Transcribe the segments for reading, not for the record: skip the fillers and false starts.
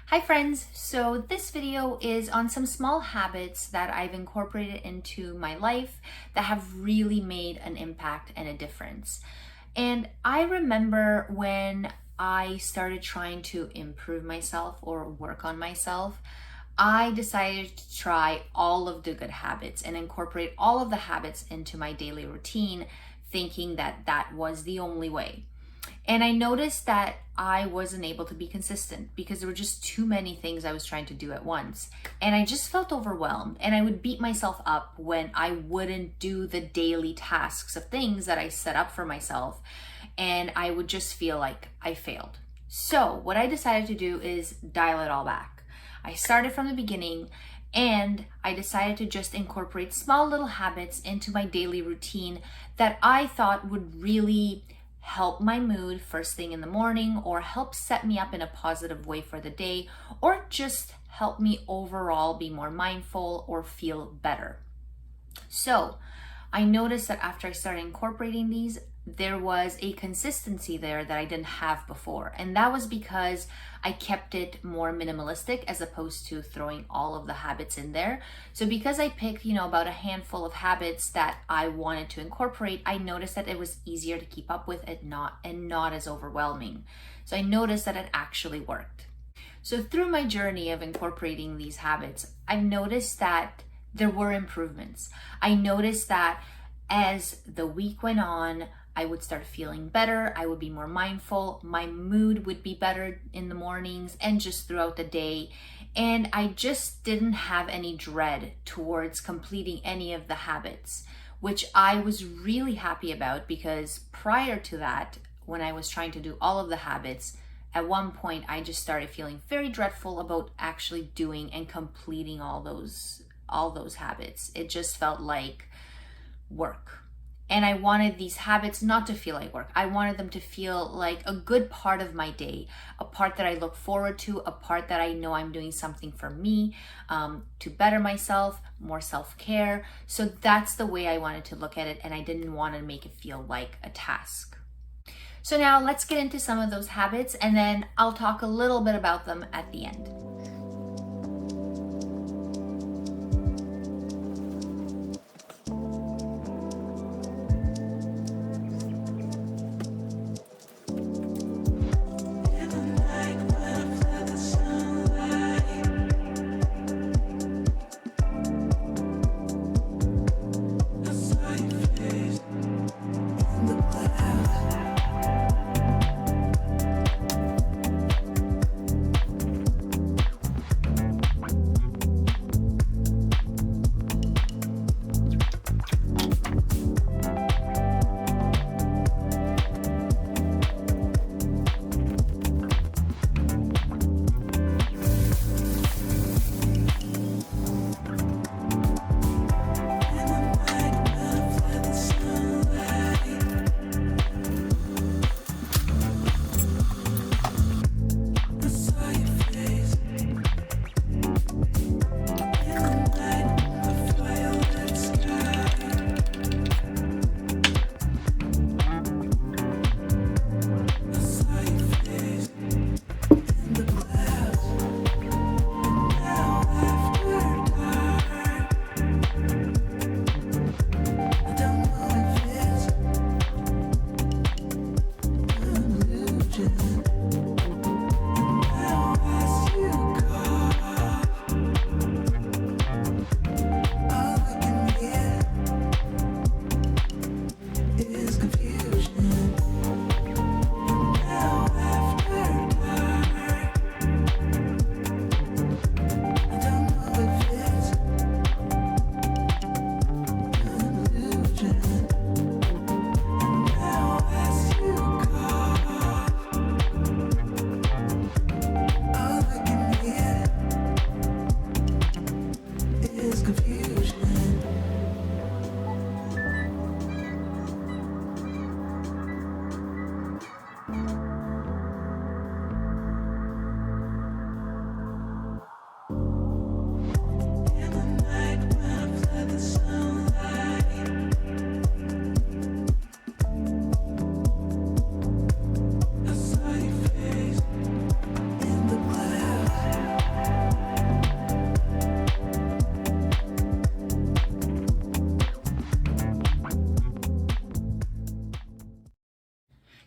Hi friends, so this video is on some small habits that I've incorporated into my life that have really made an impact and a difference. And I remember when I started trying to improve myself or work on myself, I decided to try all of the good habits and incorporate all of the habits into my daily routine, thinking that that was the only way. And I noticed that I wasn't able to be consistent because there were just too many things I was trying to do at once. And I just felt overwhelmed, and I would beat myself up when I wouldn't do the daily tasks of things that I set up for myself. And I would just feel like I failed. So what I decided to do is dial it all back. I started from the beginning, and I decided to just incorporate small little habits into my daily routine that I thought would really help my mood first thing in the morning, or help set me up in a positive way for the day, or just help me overall be more mindful or feel better. So I noticed that after I started incorporating these, there was a consistency there that I didn't have before. And that was because I kept it more minimalistic as opposed to throwing all of the habits in there. So because I picked, about a handful of habits that I wanted to incorporate, I noticed that it was easier to keep up with it and not as overwhelming. So I noticed that it actually worked. So through my journey of incorporating these habits, I've noticed that there were improvements. I noticed that as the week went on, I would start feeling better. I would be more mindful. My mood would be better in the mornings and just throughout the day. And I just didn't have any dread towards completing any of the habits, which I was really happy about, because prior to that, when I was trying to do all of the habits, at one point I just started feeling very dreadful about actually doing and completing all those habits. It just felt like work. And I wanted these habits not to feel like work. I wanted them to feel like a good part of my day, a part that I look forward to, a part that I know I'm doing something for me, to better myself, more self-care. So that's the way I wanted to look at it, and I didn't want to make it feel like a task. So now let's get into some of those habits, and then I'll talk a little bit about them at the end.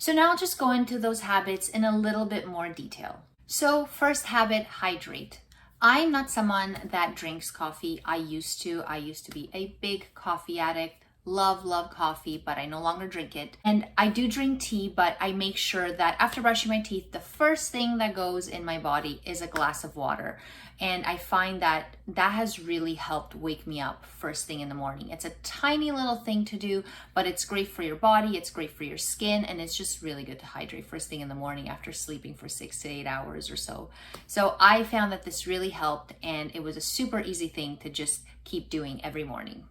So now I'll just go into those habits in a little bit more detail. So first habit, hydrate. I'm not someone that drinks coffee. I used to be a big coffee addict. Love coffee, but I no longer drink it. And I do drink tea, but I make sure that after brushing my teeth, the first thing that goes in my body is a glass of water. And I find that that has really helped wake me up first thing in the morning. It's a tiny little thing to do, but it's great for your body, it's great for your skin, and it's just really good to hydrate first thing in the morning after sleeping for 6 to 8 hours or so. So I found that this really helped, and it was a super easy thing to just keep doing every morning.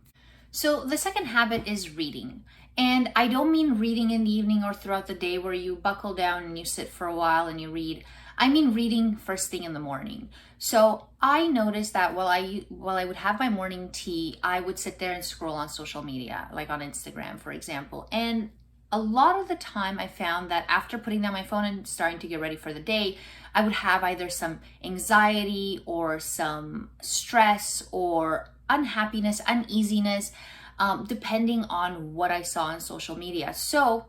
So the second habit is reading. And I don't mean reading in the evening or throughout the day where you buckle down and you sit for a while and you read. I mean reading first thing in the morning. So I noticed that while I would have my morning tea, I would sit there and scroll on social media, like on Instagram, for example. And a lot of the time I found that after putting down my phone and starting to get ready for the day, I would have either some anxiety or some stress or unhappiness, uneasiness, depending on what I saw on social media. So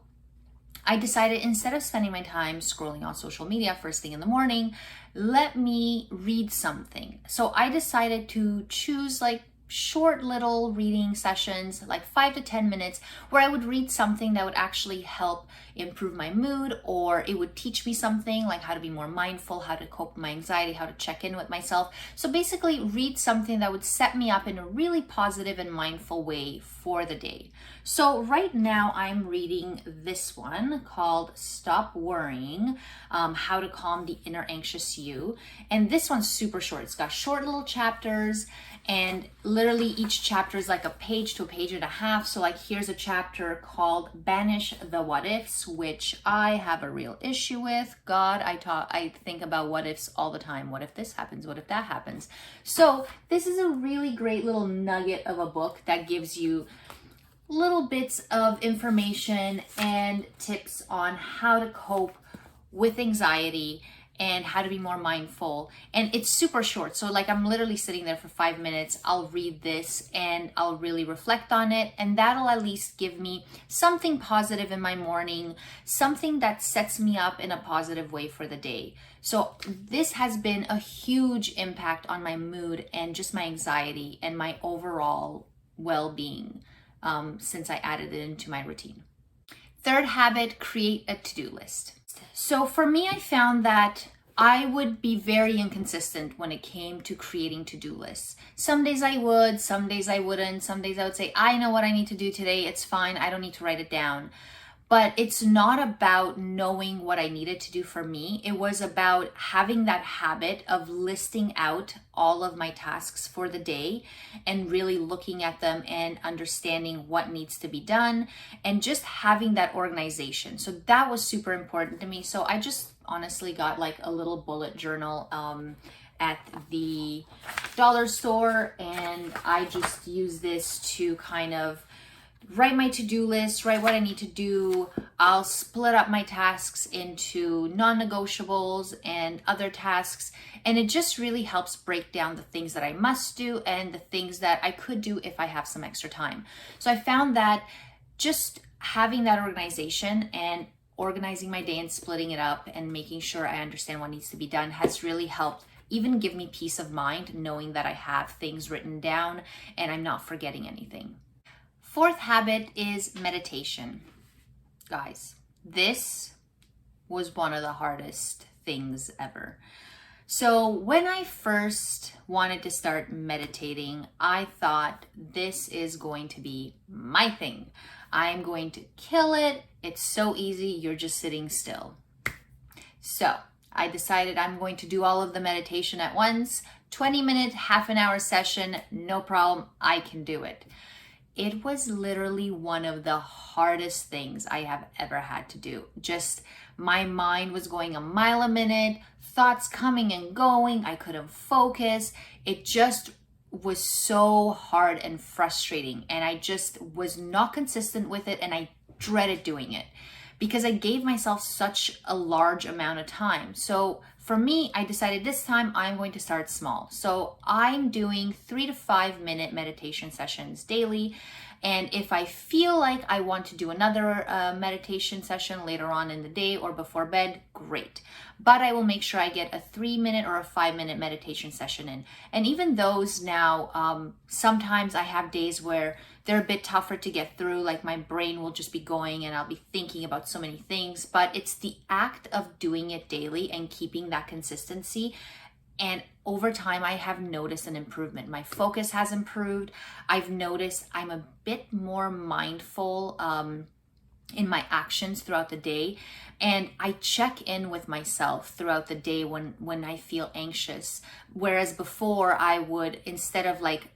I decided, instead of spending my time scrolling on social media first thing in the morning, let me read something. So I decided to choose like short little reading sessions, like 5 to 10 minutes, where I would read something that would actually help improve my mood, or it would teach me something like how to be more mindful, how to cope with my anxiety, how to check in with myself. So basically read something that would set me up in a really positive and mindful way for the day. So right now I'm reading this one called Stop Worrying, How to Calm the Inner Anxious You. And this one's super short. It's got short little chapters, and literally each chapter is like a page to a page and a half. So like here's a chapter called Banish the What Ifs, which I have a real issue with. God, I think about what ifs all the time. What if this happens? What if that happens? So this is a really great little nugget of a book that gives you little bits of information and tips on how to cope with anxiety and how to be more mindful. And it's super short. So like I'm literally sitting there for 5 minutes. I'll read this and I'll really reflect on it. And that'll at least give me something positive in my morning, something that sets me up in a positive way for the day. So this has been a huge impact on my mood and just my anxiety and my overall well-being since I added it into my routine. Third habit, create a to-do list. So for me, I found that I would be very inconsistent when it came to creating to-do lists. Some days I would, some days I wouldn't. Some days I would say, I know what I need to do today. It's fine. I don't need to write it down. But it's not about knowing what I needed to do for me. It was about having that habit of listing out all of my tasks for the day and really looking at them and understanding what needs to be done and just having that organization. So that was super important to me. So I just honestly got like a little bullet journal at the dollar store, and I just use this to kind of write my to-do list, write what I need to do. I'll split up my tasks into non-negotiables and other tasks. And it just really helps break down the things that I must do and the things that I could do if I have some extra time. So I found that just having that organization and organizing my day and splitting it up and making sure I understand what needs to be done has really helped even give me peace of mind, knowing that I have things written down and I'm not forgetting anything. Fourth habit is meditation. Guys, this was one of the hardest things ever. So when I first wanted to start meditating, I thought this is going to be my thing. I'm going to kill it. It's so easy. You're just sitting still. So I decided I'm going to do all of the meditation at once. 20-minute, half an hour session, no problem. I can do it. It was literally one of the hardest things I have ever had to do. Just my mind was going a mile a minute, thoughts coming and going. I couldn't focus. It just was so hard and frustrating. And I just was not consistent with it. And I dreaded doing it because I gave myself such a large amount of time. So for me, I decided this time I'm going to start small. So I'm doing 3 to 5 minute meditation sessions daily. And if I feel like I want to do another meditation session later on in the day or before bed, great. But I will make sure I get a 3-minute or a 5-minute meditation session in. And even those now, sometimes I have days where they're a bit tougher to get through, like my brain will just be going and I'll be thinking about so many things, but it's the act of doing it daily and keeping that consistency. And over time, I have noticed an improvement. My focus has improved. I've noticed I'm a bit more mindful in my actions throughout the day. And I check in with myself throughout the day when I feel anxious. Whereas before I would, instead of like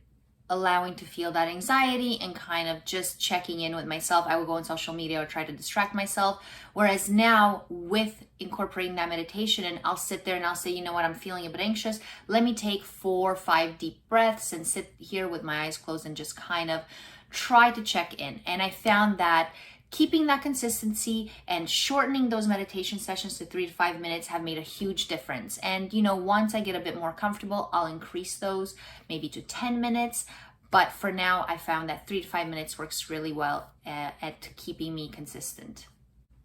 allowing to feel that anxiety and kind of just checking in with myself, I would go on social media or try to distract myself. Whereas now with incorporating that meditation, and I'll sit there and I'll say, you know what, I'm feeling a bit anxious. Let me take 4 or 5 deep breaths and sit here with my eyes closed and just kind of try to check in. And I found that keeping that consistency and shortening those meditation sessions to 3 to 5 minutes have made a huge difference. And once I get a bit more comfortable, I'll increase those maybe to 10 minutes. But for now, I found that 3 to 5 minutes works really well at keeping me consistent.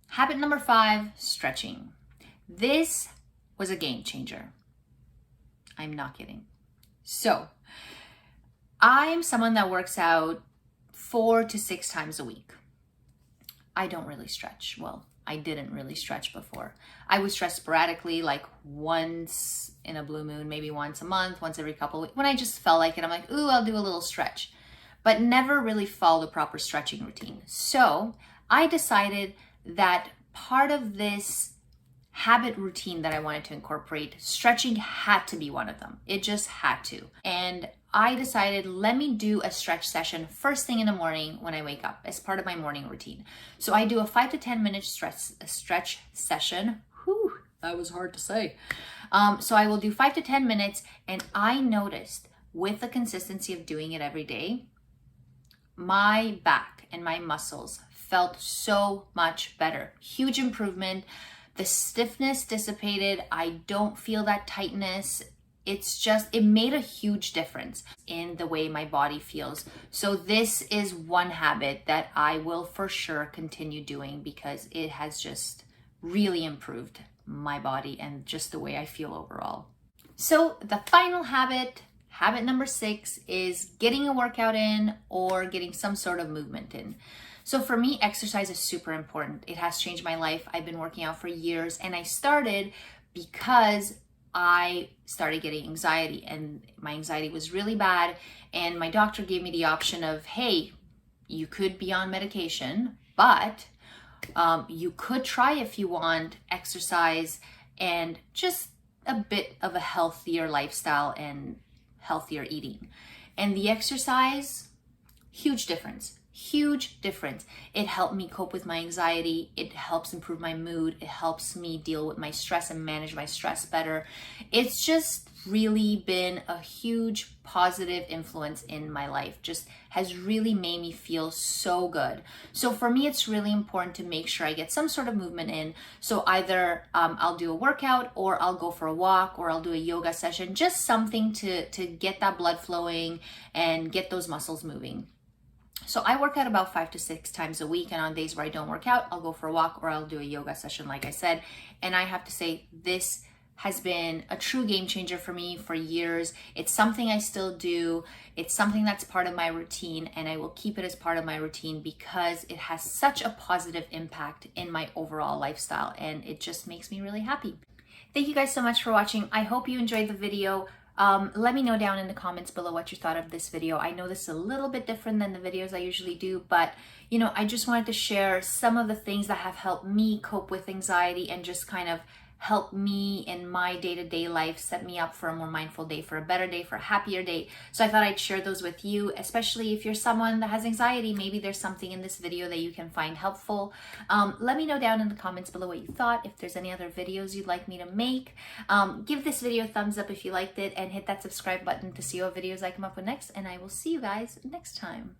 Habit number 5, stretching. This was a game changer. I'm not kidding. So I'm someone that works out 4 to 6 times a week. I don't really stretch. Well, I didn't really stretch before. I would stretch sporadically, like once in a blue moon, maybe once a month, once every couple of weeks. When I just felt like it, I'm like, ooh, I'll do a little stretch. But never really followed a proper stretching routine. So I decided that part of this habit routine that I wanted to incorporate, stretching had to be one of them. It just had to. And I decided, let me do a stretch session first thing in the morning when I wake up as part of my morning routine. So I do a 5 to 10 minute stretch session. Whew, that was hard to say. So I will do 5 to 10 minutes, and I noticed with the consistency of doing it every day, my back and my muscles felt so much better. Huge improvement. The stiffness dissipated. I don't feel that tightness. It made a huge difference in the way my body feels. So this is one habit that I will for sure continue doing because it has just really improved my body and just the way I feel overall. So the final habit number 6, is getting a workout in or getting some sort of movement in. So for me, exercise is super important. It has changed my life. I've been working out for years, and I started because I started getting anxiety, and my anxiety was really bad. And my doctor gave me the option of, hey, you could be on medication, but you could try, if you want, exercise and just a bit of a healthier lifestyle and healthier eating. And the exercise, huge difference. Huge difference. It helped me cope with my anxiety. It helps improve my mood. It helps me deal with my stress and manage my stress better. It's just really been a huge positive influence in my life. Just has really made me feel so good. So for me, it's really important to make sure I get some sort of movement in. So either I'll do a workout, or I'll go for a walk, or I'll do a yoga session, just something to get that blood flowing and get those muscles moving. So I work out about 5 to 6 times a week, and on days where I don't work out, I'll go for a walk or I'll do a yoga session, like I said. And I have to say, this has been a true game changer for me for years. It's something I still do. It's something that's part of my routine, and I will keep it as part of my routine because it has such a positive impact in my overall lifestyle, and it just makes me really happy. Thank you guys so much for watching. I hope you enjoyed the video. Let me know down in the comments below what you thought of this video. I know this is a little bit different than the videos I usually do, but I just wanted to share some of the things that have helped me cope with anxiety and just kind of help me in my day-to-day life, set me up for a more mindful day, for a better day, for a happier day. So I thought I'd share those with you, especially if you're someone that has anxiety. Maybe there's something in this video that you can find helpful. Let me know down in the comments below what you thought. If there's any other videos you'd like me to make, give this video a thumbs up if you liked it, and hit that subscribe button to see what videos I come up with next, and I will see you guys next time.